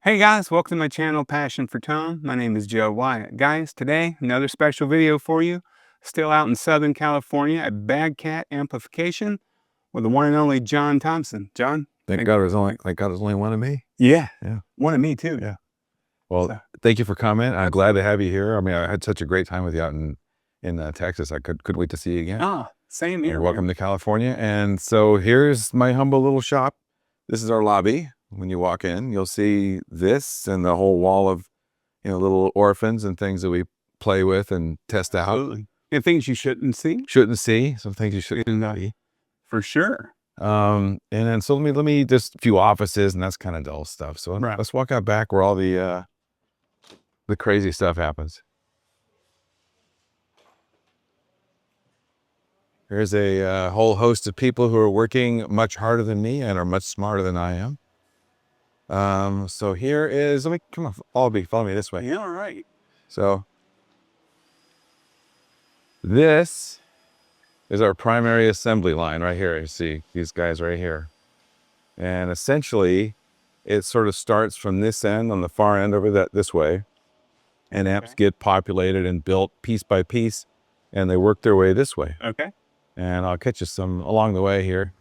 Hey guys, welcome to my channel, Passion for Tone. My name is Joe Wyatt. Guys, today, another special video for you. Still out in Southern California at Bad Cat Amplification with the one and only John Thompson. John? Thank God there's only one of me. Yeah. Yeah. One of me too. Yeah. Well, So, thank you for coming. I'm glad to have you here. I mean, I had such a great time with you out in Texas. I couldn't wait to see you again. Same here. Welcome to California. And so here's my humble little shop. This is our lobby. When you walk in, you'll see this and the whole wall of, little orphans and things that we play with and test out. Absolutely. And things you shouldn't see. Shouldn't see. Some things you shouldn't see. For sure. And then so let me just a few offices, and that's kind of dull stuff. So let's walk out back where all the crazy stuff happens. There's a whole host of people who are working much harder than me and are much smarter than I am. So here is, come on, follow me this way. Yeah, all right. So this is our primary assembly line right here. You see these guys right here. And essentially it sort of starts from this end on the far end over this way. And amps get populated and built piece by piece, and they work their way this way. Okay. And I'll catch you some along the way here.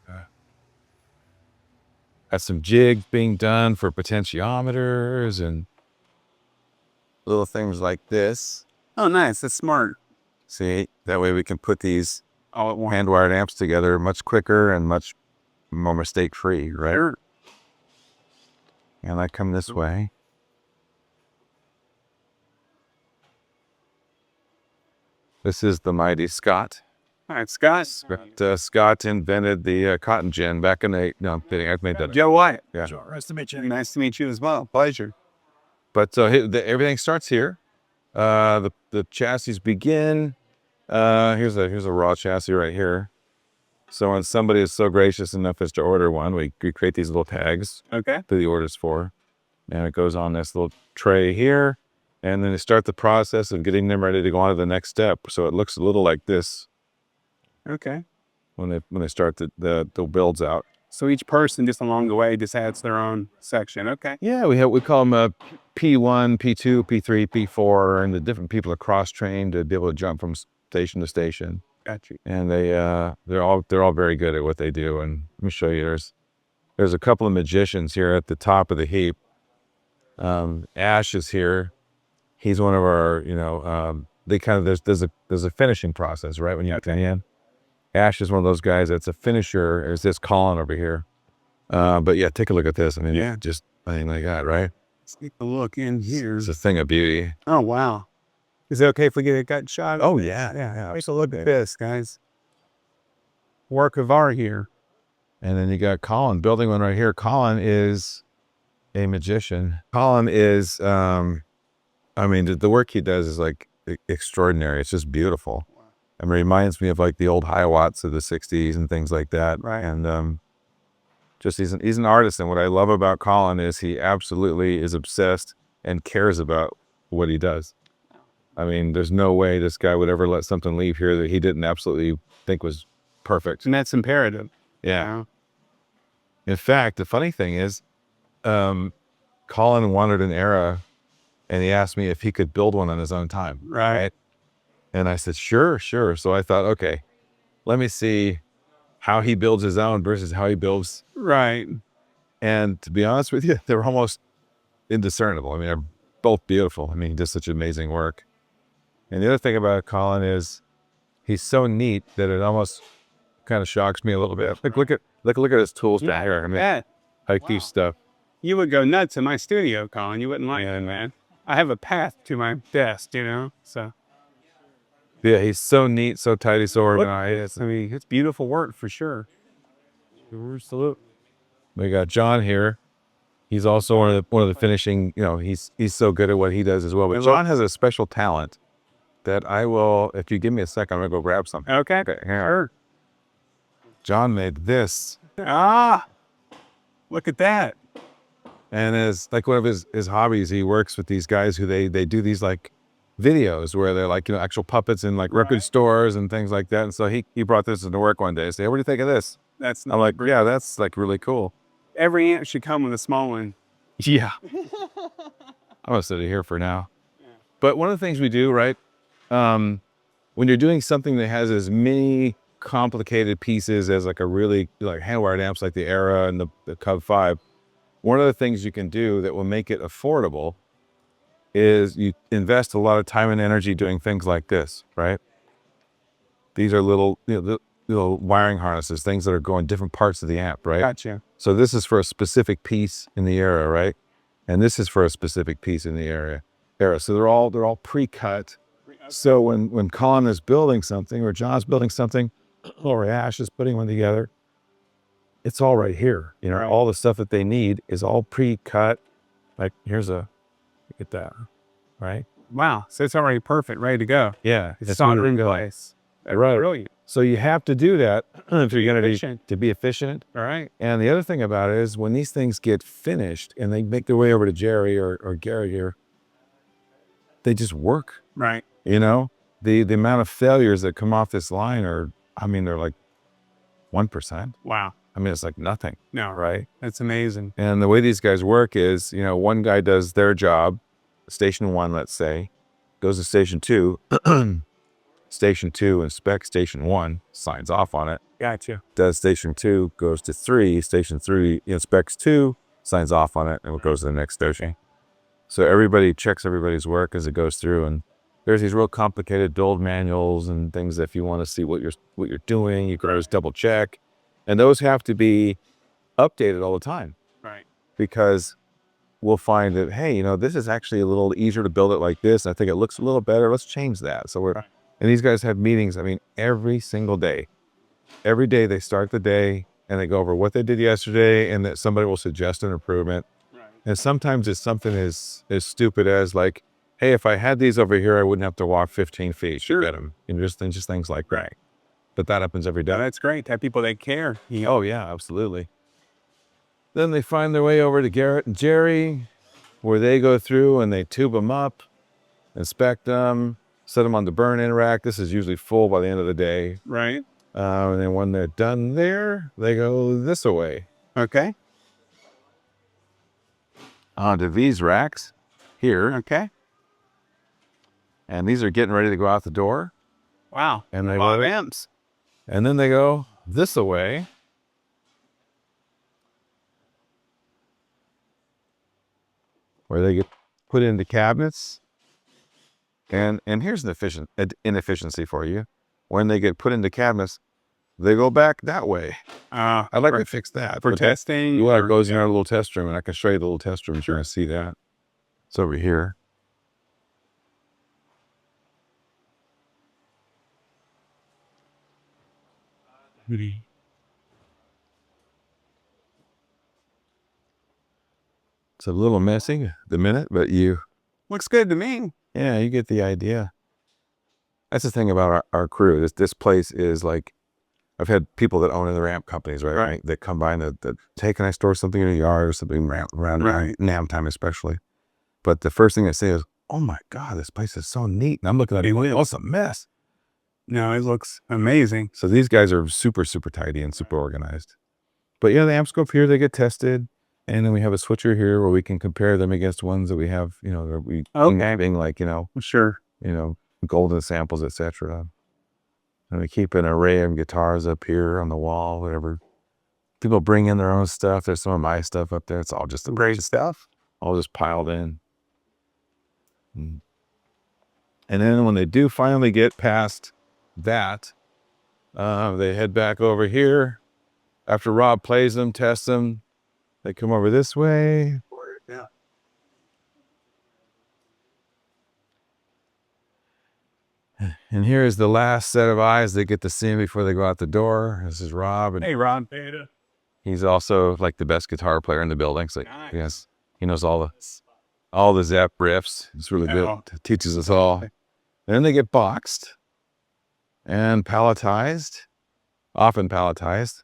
Got some jigs being done for potentiometers and little things like this. Oh, nice. That's smart. See, that way we can put these All at once. hand-wired amps together much quicker and much more mistake-free, right? Sure. And I come this way. This is the mighty Scott. All right, Scott. Scott invented the cotton gin back in the, no, I'm kidding, I've made that. Joe Wyatt. Yeah. Nice to meet you. Nice to meet you as well. Pleasure. But everything starts here. The chassis begin. Here's a raw chassis right here. So when somebody is so gracious enough as to order one, we create these little tags. Okay. That the order's for, and it goes on this little tray here, and then they start the process of getting them ready to go on to the next step. So it looks a little like this. Okay. When they start the builds out. So each person just along the way just adds their own section. Okay. Yeah, we call them P1, P2, P3, P4, and the different people are cross-trained to be able to jump from station to station. Got you. And they're all very good at what they do. And let me show you. There's a couple of magicians here at the top of the heap. Ash is here. He's one of our, they kind of there's a finishing process, right? When you get in. Ash is one of those guys that's a finisher. There's this Colin over here. But yeah, take a look at this. I mean, yeah, just anything like that, right? Let's take a look in here. It's a thing of beauty. Oh, wow. Is it okay if we get a gut shot? Oh, yeah. Yeah. Take a look at this, guys. Work of art here. And then you got Colin building one right here. Colin is a magician. Colin is, I mean, the work he does is like extraordinary. It's just beautiful. I mean, it reminds me of like the old Hiawatts of the 60s and things like that. Right. And just he's an artist. And what I love about Colin is he absolutely is obsessed and cares about what he does. I mean, there's no way this guy would ever let something leave here that he didn't absolutely think was perfect. And that's imperative. Yeah. In fact, the funny thing is, Colin wanted an era, and he asked me if he could build one on his own time. Right. And I said, sure. So I thought, okay, let me see how he builds his own versus how he builds. Right. And to be honest with you, they're almost indiscernible. I mean, they're both beautiful. I mean, he does such amazing work. And the other thing about Colin is he's so neat that it almost kind of shocks me a little bit. Like, look at his tools down here. I mean, like these stuff. You would go nuts in my studio, Colin. You wouldn't like it, man. I have a path to my desk, so. Yeah, he's so neat, so tidy, so organized. I mean, it's beautiful work for sure. Salute. We got John here. He's also one of the finishing. He's so good at what he does as well. But John has a special talent that I will. If you give me a second, I'm gonna go grab something. Okay. Here. John made this. Look at that. And as like one of his hobbies, he works with these guys who they do these like videos where they're like, actual puppets in like record stores and things like that. And so he brought this into work one day and said, hey, what do you think of this? That's I'm like, yeah, that's like really cool. Every amp should come with a small one. Yeah. I'm gonna sit it here for now. But one of the things we do, right? When you're doing something that has as many complicated pieces as like a really like hand-wired amps like the Era and the Cub V, one of the things you can do that will make it affordable is you invest a lot of time and energy doing things like this, right? These are little, little wiring harnesses, things that are going different parts of the amp, right? Gotcha. So this is for a specific piece in the Era, right? And this is for a specific piece in the Era. So they're all pre-cut. So when Colin is building something, or John's building something, or Ash is putting one together, it's all right here. You know, all the stuff that they need is all pre-cut. Like here's get that, right? Wow. So it's already perfect, ready to go. Yeah, It's soldering in place. Right. Brilliant. So you have to do that if you're going to be efficient. All right. And the other thing about it is when these things get finished and they make their way over to Jerry or Gary here, they just work. Right. You know, the amount of failures that come off this line are, I mean, they're like 1%. Wow. I mean, it's like nothing. No. Right. That's amazing. And the way these guys work is, you know, one guy does their job, station 1, let's say, goes to station 2. Station 2 inspects station 1, signs off on it. Gotcha. Does station 2, goes to 3. Station 3 inspects 2, signs off on it, and it goes to the next station. So everybody checks everybody's work as it goes through, and there's these real complicated build manuals and things that if you want to see what you're doing, you can always double check, and those have to be updated all the time. Right. Because we'll find that, hey, you know, this is actually a little easier to build it like this. I think it looks a little better. Let's change that. So and these guys have meetings, I mean, every single day. Every day they start the day and they go over what they did yesterday and that somebody will suggest an improvement. Right. And sometimes it's something as stupid as like, hey, if I had these over here, I wouldn't have to walk 15 feet to get them. And just things like that. But that happens every day. Well, that's great to have people that care. You know? Oh, yeah, absolutely. Then they find their way over to Garrett and Jerry, where they go through and they tube them up, inspect them, set them on the burn-in rack. This is usually full by the end of the day. Right. And then when they're done there, they go this away. Okay. Onto these racks here. Okay. And these are getting ready to go out the door. Wow. And they a lot of amps. And then they go this away. Where they get put into cabinets. And here's an inefficiency for you. When they get put into cabinets, they go back that way. I'd like to fix that. For testing? It goes in our little test room, and I can show you the little test room if you're going to see that. It's over here. It's a little messy the minute, but looks good to me. Yeah, you get the idea. That's the thing about our crew. This place is like, I've had people that own other amp companies, right? That come by and that hey, can I store something in your yard or something around NAM time especially. But the first thing they say is, oh my God, this place is so neat. And I'm looking at it, oh, it's a mess. No, it looks amazing. So these guys are super, super tidy and super organized. But yeah, the amps go up here, they get tested. And then we have a switcher here where we can compare them against ones that we have, you know, that we being like, you know, sure, you know, golden samples, etc. And we keep an array of guitars up here on the wall, whatever. People bring in their own stuff. There's some of my stuff up there. It's all just great stuff. All just piled in. And then when they do finally get past that, they head back over here. After Rob plays them, tests them, they come over this way. Yeah. And here is the last set of eyes they get to see him before they go out the door. This is Rob. And hey, Rob. He's also like the best guitar player in the building. So nice. Yes, he knows all the Zepp riffs. It's really good. Teaches us all. And then they get boxed and palletized, often palletized,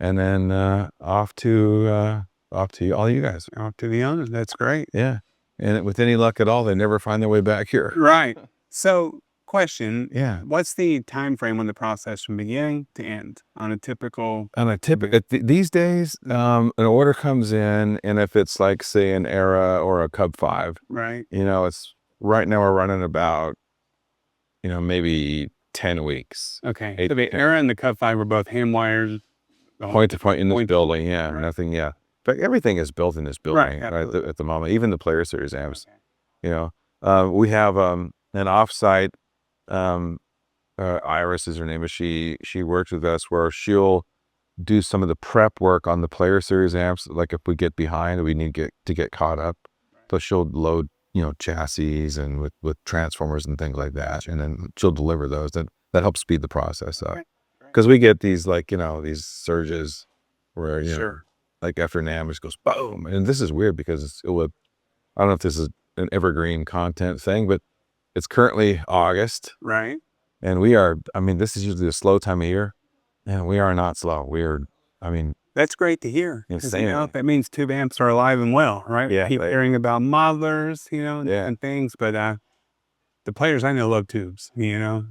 and then off to all you guys. Off to the owners. That's great. Yeah. And with any luck at all, they never find their way back here. Right. So question. Yeah. What's the time frame on the process from beginning to end on a typical? On a typical these days, an order comes in, and if it's like say an Era or a Cub V, Right. it's right now we're running about maybe 10 weeks. Okay. So the Era and the Cub V were both hand wired. Point to point in this building, right. nothing, but everything is built in this building, right, at the moment, even the Player Series amps. Okay. We have an offsite. Iris is her name, but she works with us where she'll do some of the prep work on the Player Series amps. Like if we get behind, we need to get caught up, so she'll load chassis and with transformers and things like that, and then she'll deliver those. That helps speed the process up. Because we get these these surges where like after an amp just goes boom, and this is weird because I don't know if this is an evergreen content thing, but it's currently August, right? And we are. I mean, this is usually a slow time of year, and we are not slow. That's great to hear. Insane. That means tube amps are alive and well, right? Yeah, Keep hearing about modelers, and things, but the players I know love tubes,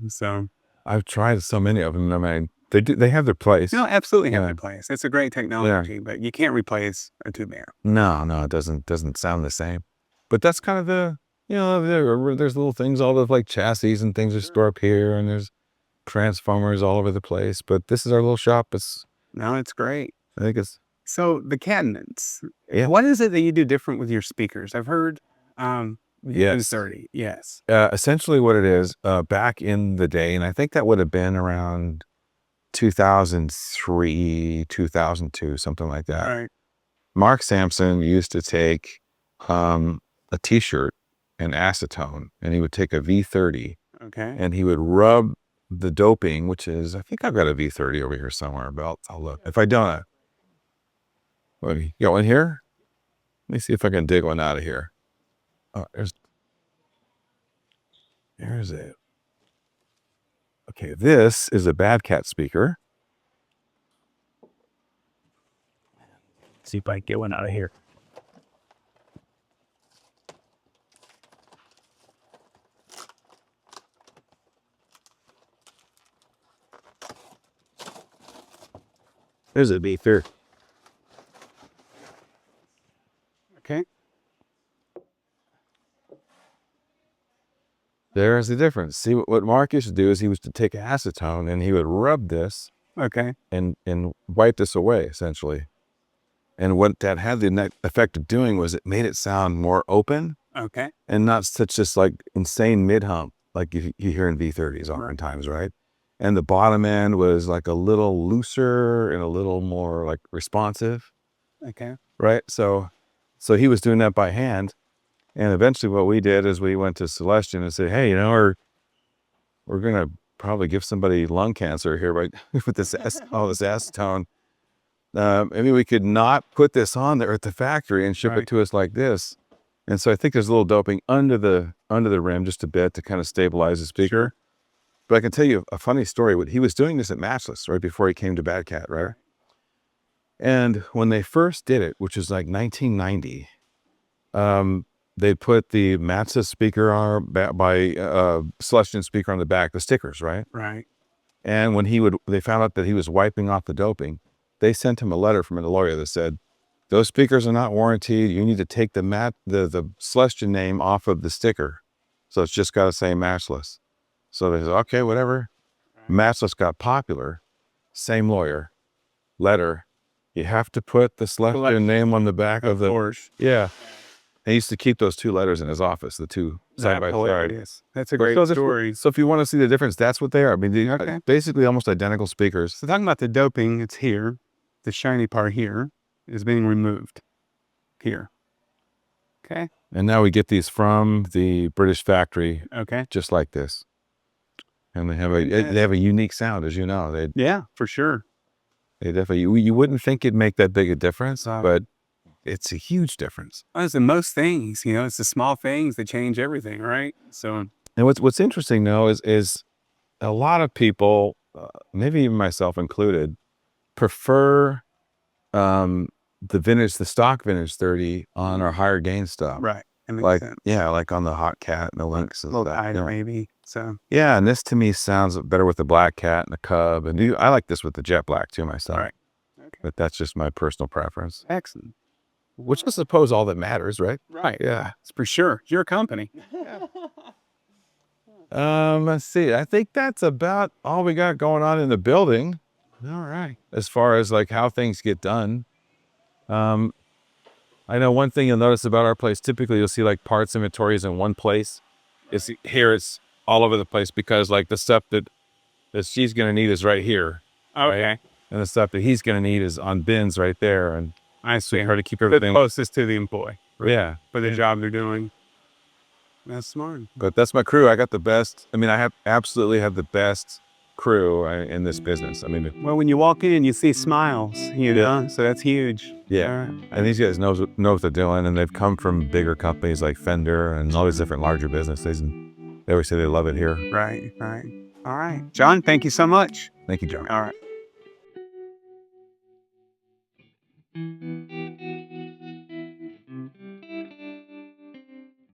so. I've tried so many of them. I mean, they have their place. Absolutely have their place. It's a great technology, but you can't replace a tube amp. No, it doesn't sound the same. But that's kind of the, there's little things, all of like chassis and things are stored up here, and there's transformers all over the place. But this is our little shop. It's great. I think it's. So the cabinets. Yeah. What is it that you do different with your speakers? I've heard. Yes. 30. Yes. Essentially what it is, back in the day, and I think that would have been around 2003, 2002, something like that. Right. Mark Sampson used to take a t-shirt and acetone, and he would take a V30. Okay. And he would rub the doping, which is, I think I've got a V30 over here somewhere, but I'll look. If I don't, you got one here? Let me see if I can dig one out of here. Oh, there's it. Okay, this is a Bad Cat speaker. See if I can get one out of here. There's a V30. Okay. There's the difference. See, what Mark used to do is he was to take acetone and he would rub this, okay, and wipe this away essentially. And what that had the effect of doing was it made it sound more open, okay, and not such just like insane mid hump like you hear in V30s oftentimes, right? And the bottom end was like a little looser and a little more like responsive. Okay. Right. So he was doing that by hand. And eventually what we did is we went to Celestion and said, hey, we're going to probably give somebody lung cancer here by with this all this acetone. Maybe we could not put this on there at the factory and ship it to us like this. And so I think there's a little doping under the rim just a bit to kind of stabilize the speaker. Sure. But I can tell you a funny story. He was doing this at Matchless right before he came to Bad Cat, right? And when they first did it, which was like 1990, they put the Matchless speaker on by Celestion speaker on the back, the stickers, right? Right. And when they found out that he was wiping off the doping, they sent him a letter from a lawyer that said, those speakers are not warranted. You need to take the Celestion name off of the sticker. So it's just got to say Matchless. So they said, okay, whatever. Matchless got popular. Same lawyer. Letter. You have to put the Celestion name on the back of the... course. Yeah. He used to keep those two letters in his office, the two side by side. That's a great story. So if you want to see the difference, that's what they are. I mean, they're basically almost identical speakers. So talking about the doping, it's here. The shiny part here is being removed. Here. Okay. And now we get these from the British factory. Okay. Just like this. And they have a unique sound, as you know. Yeah, for sure. They definitely, you wouldn't think it'd make that big a difference, but it's a huge difference. As in most things, it's the small things that change everything, right? So, and what's interesting though is a lot of people, maybe even myself included, prefer the stock vintage 30 on our higher gain stuff. Right. Like sense. Yeah, like on the Hot Cat and the Lynx and stuff. Maybe. So Yeah, and this to me sounds better with the Black Cat and the Cub, and I like this with the Jet Black too myself. all right, okay, But that's just my personal preference. excellent. Which I suppose all that matters, right? Right, Yeah. it's for sure. It's your company. Let's see. I think that's about all we got going on in the building. All right. As far as like how things get done. I know one thing you'll notice about our place, typically you'll see like parts inventories in one place. It's all over the place because like the stuff that she's going to need is right here. Okay. Right? And the stuff that he's going to need is on bins right there. And I see. hard to keep The everything. closest to the employee Yeah. for the job they're doing. That's smart. But that's my crew. I got the best. I mean, I absolutely have the best crew in this business. I mean, Well, when you walk in, you see smiles, you know, so that's huge. yeah. All right. And these guys know what they're doing, and they've come from bigger companies like Fender and all these different larger businesses, and they always say they love it here. Right, right. All right. John, thank you so much. Thank you, John. All right.